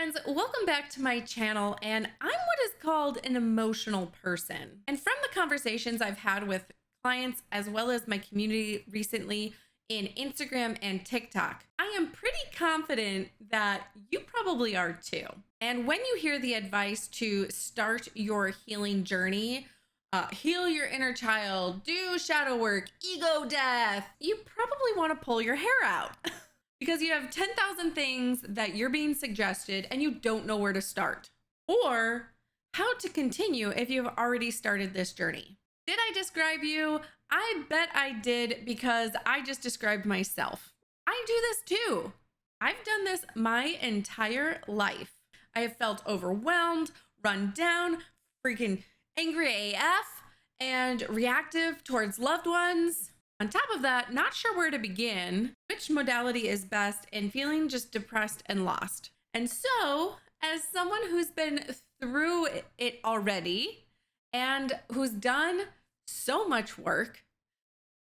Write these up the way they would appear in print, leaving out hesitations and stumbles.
friends, welcome back to my channel, and I'm what is called an emotional person. And from the conversations I've had with clients as well as my community recently in Instagram and TikTok, I am pretty confident that you probably are too. And when you hear the advice to start your healing journey, heal your inner child, do shadow work, ego death, you probably want to pull your hair out. Because you have 10,000 things that you're being suggested and you don't know where to start or how to continue if you've already started this journey. Did I describe you? I bet I did, because I just described myself. I do this too. I've done this my entire life. I have felt overwhelmed, run down, freaking angry AF, and reactive towards loved ones. On top of that, not sure where to begin, which modality is best, and feeling just depressed and lost. And so, as someone who's been through it already and who's done so much work,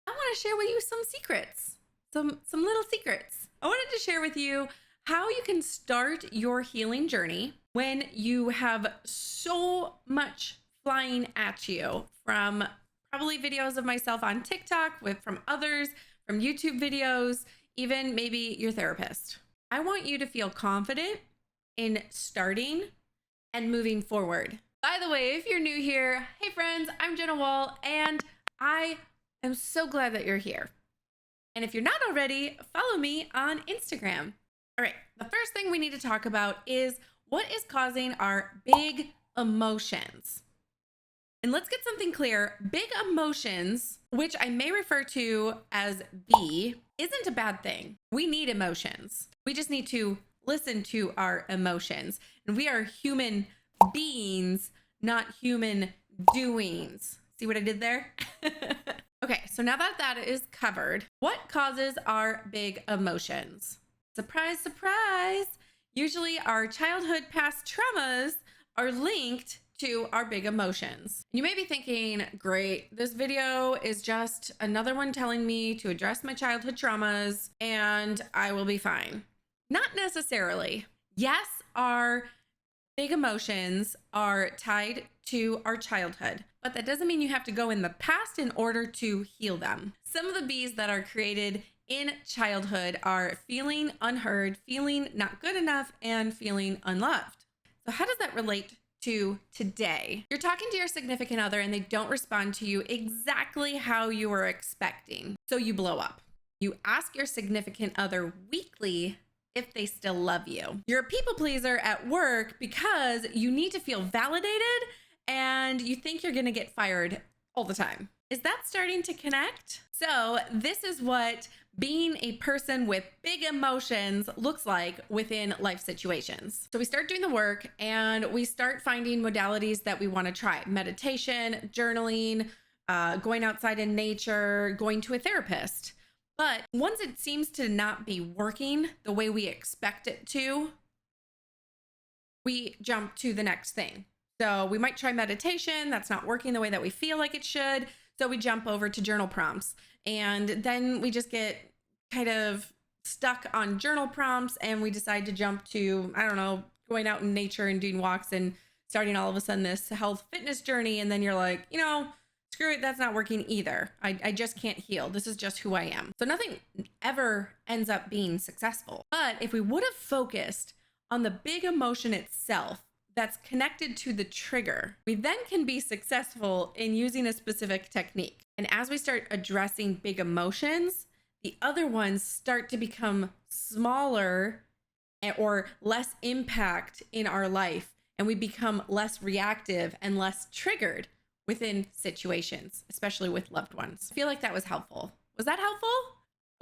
I want to share with you some secrets, some little secrets. I wanted to share with you how you can start your healing journey when you have so much flying at you from probably videos of myself on TikTok, from others, from YouTube videos, even maybe your therapist. I want you to feel confident in starting and moving forward. By the way, if you're new here, hey friends, I'm Jenna Wall, and I am so glad that you're here. And if you're not already, follow me on Instagram. All right, the first thing we need to talk about is what is causing our big emotions. And let's get something clear. Big emotions, which I may refer to as B, isn't a bad thing. We need emotions. We just need to listen to our emotions. And we are human beings, not human doings. See what I did there? Okay, so now that that is covered, what causes our big emotions? Surprise, surprise. Usually our childhood past traumas are linked to our big emotions. You may be thinking, great, this video is just another one telling me to address my childhood traumas and I will be fine. Not necessarily. Yes, our big emotions are tied to our childhood, but that doesn't mean you have to go in the past in order to heal them. Some of the B's that are created in childhood are feeling unheard, feeling not good enough, and feeling unloved. So how does that relate to today? You're talking to your significant other and they don't respond to you exactly how you were expecting. So you blow up. You ask your significant other weekly if they still love you. You're a people pleaser at work because you need to feel validated and you think you're going to get fired all the time. Is that starting to connect? So this is what being a person with big emotions looks like within life situations. So we start doing the work and we start finding modalities that we want to try. Meditation, journaling, going outside in nature, going to a therapist. But once it seems to not be working the way we expect it to, we jump to the next thing. So we might try meditation. That's not working the way that we feel like it should. So we jump over to journal prompts, and then we just get kind of stuck on journal prompts and we decide to jump to, I don't know, going out in nature and doing walks and starting all of a sudden this health fitness journey. And then you're like, screw it, that's not working either. I just can't heal. This is just who I am. So nothing ever ends up being successful. But if we would have focused on the big emotion itself, that's connected to the trigger, we then can be successful in using a specific technique. And as we start addressing big emotions, the other ones start to become smaller or less impact in our life, and we become less reactive and less triggered within situations, especially with loved ones. I feel like that was helpful. Was that helpful?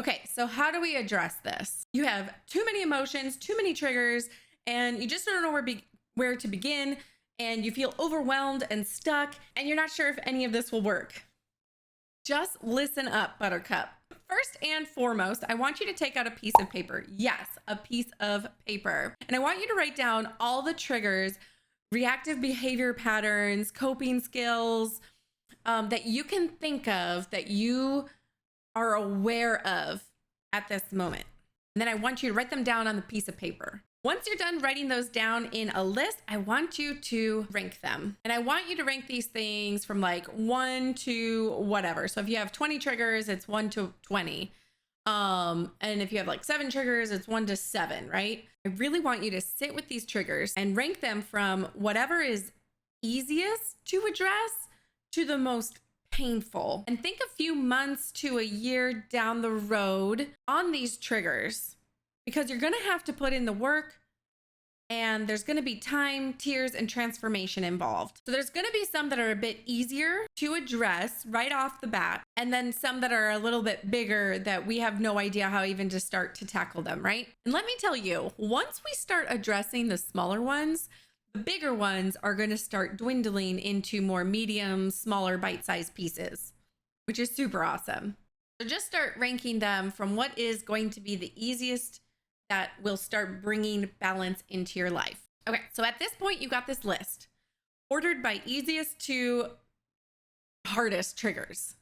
Okay, so how do we address this? You have too many emotions, too many triggers, and you just don't know where to begin, and you feel overwhelmed and stuck, and you're not sure if any of this will work. Just listen up, Buttercup. First and foremost, I want you to take out a piece of paper. Yes, a piece of paper. And I want you to write down all the triggers, reactive behavior patterns, coping skills that you can think of that you are aware of at this moment. And then I want you to write them down on the piece of paper. Once you're done writing those down in a list, I want you to rank them. And I want you to rank these things from like 1 to whatever. So if you have 20 triggers, it's 1 to 20. And if you have like 7 triggers, it's 1 to 7, right? I really want you to sit with these triggers and rank them from whatever is easiest to address to the most painful. And think a few months to a year down the road on these triggers, because you're going to have to put in the work and there's going to be time, tears, and transformation involved. So there's going to be some that are a bit easier to address right off the bat, and then some that are a little bit bigger that we have no idea how even to start to tackle them, right? And let me tell you, once we start addressing the smaller ones, the bigger ones are going to start dwindling into more medium, smaller bite-sized pieces, which is super awesome. So just start ranking them from what is going to be the easiest that will start bringing balance into your life. Okay, so at this point, you got this list ordered by easiest to hardest triggers.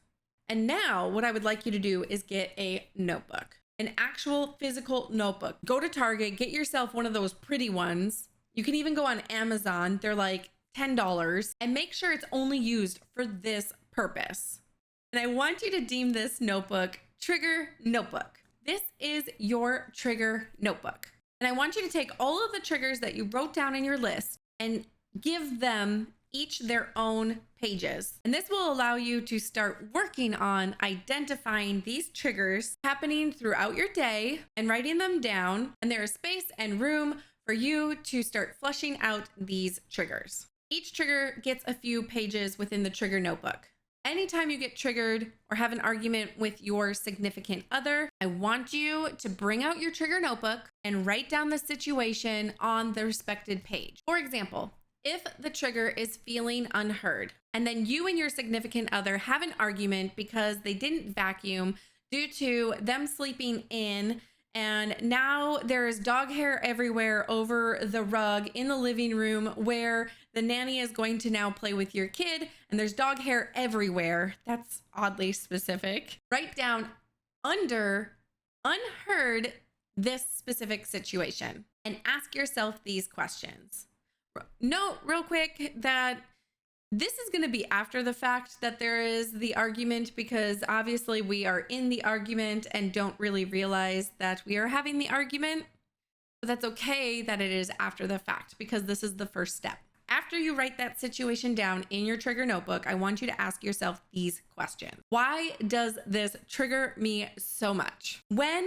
And now what I would like you to do is get a notebook, an actual physical notebook. Go to Target, get yourself one of those pretty ones. You can even go on Amazon. They're like $10, and make sure it's only used for this purpose. And I want you to deem this notebook Trigger Notebook. This is your trigger notebook. And I want you to take all of the triggers that you wrote down in your list and give them each their own pages. And this will allow you to start working on identifying these triggers happening throughout your day and writing them down. And there is space and room for you to start flushing out these triggers. Each trigger gets a few pages within the trigger notebook. Anytime you get triggered or have an argument with your significant other, I want you to bring out your trigger notebook and write down the situation on the respected page. For example, if the trigger is feeling unheard, and then you and your significant other have an argument because they didn't vacuum due to them sleeping in, and now there is dog hair everywhere over the rug in the living room where the nanny is going to now play with your kid, and there's dog hair everywhere. That's oddly specific. Write down under unheard this specific situation and ask yourself these questions. Note real quick that this is going to be after the fact that there is the argument, because obviously we are in the argument and don't really realize that we are having the argument. But that's okay that it is after the fact, because this is the first step. After you write that situation down in your trigger notebook, I want you to ask yourself these questions. Why does this trigger me so much? When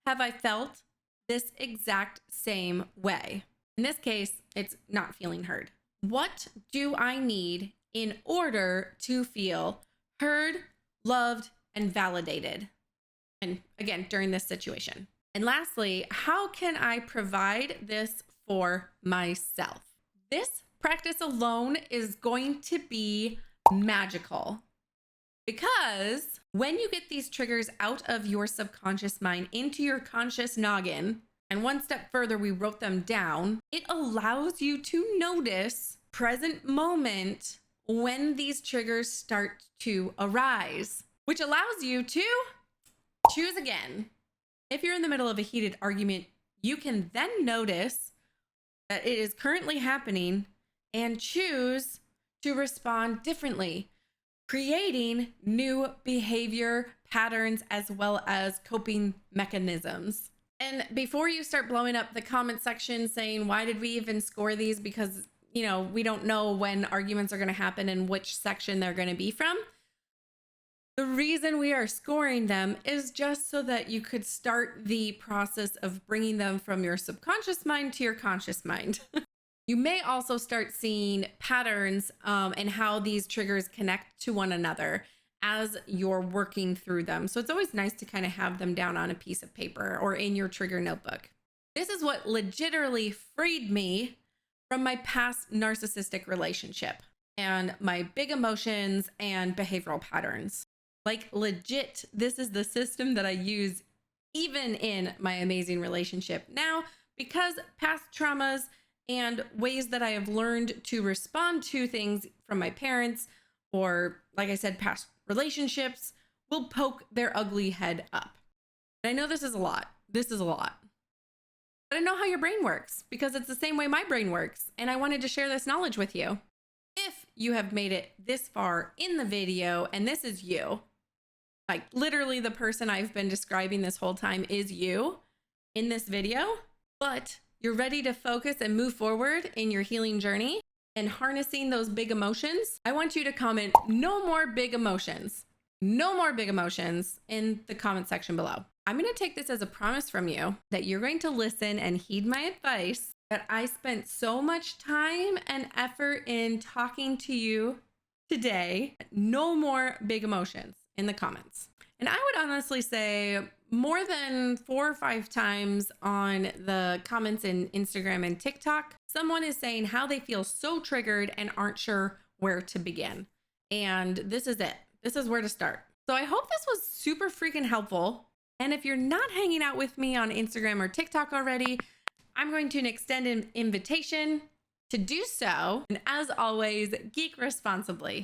have I felt this exact same way? In this case, it's not feeling heard. What do I need in order to feel heard, loved, and validated? And again, during this situation. And lastly, how can I provide this for myself? This practice alone is going to be magical, because when you get these triggers out of your subconscious mind into your conscious noggin, and one step further, we wrote them down, it allows you to notice present moment when these triggers start to arise, which allows you to choose again. If you're in the middle of a heated argument, you can then notice that it is currently happening and choose to respond differently, creating new behavior patterns as well as coping mechanisms. And before you start blowing up the comment section saying, why did we even score these? Because, we don't know when arguments are going to happen and which section they're going to be from. The reason we are scoring them is just so that you could start the process of bringing them from your subconscious mind to your conscious mind. You may also start seeing patterns and how these triggers connect to one another as you're working through them. So it's always nice to kind of have them down on a piece of paper or in your trigger notebook. This is what legitimately freed me from my past narcissistic relationship and my big emotions and behavioral patterns. Like legit, this is the system that I use even in my amazing relationship now, because past traumas and ways that I have learned to respond to things from my parents, or like I said, past relationships, will poke their ugly head up. And I know this is a lot. This is a lot. But I know how your brain works because it's the same way my brain works. And I wanted to share this knowledge with you. If you have made it this far in the video and this is you, like literally the person I've been describing this whole time is you in this video, but you're ready to focus and move forward in your healing journey and harnessing those big emotions, I want you to comment no more big emotions. No more big emotions in the comment section below. I'm going to take this as a promise from you that you're going to listen and heed my advice, that I spent so much time and effort in talking to you today. No more big emotions in the comments. And I would honestly say more than 4 or 5 times on the comments in Instagram and TikTok, someone is saying how they feel so triggered and aren't sure where to begin. And this is it. This is where to start. So I hope this was super freaking helpful. And if you're not hanging out with me on Instagram or TikTok already, I'm going to extend an invitation to do so. And as always, geek responsibly.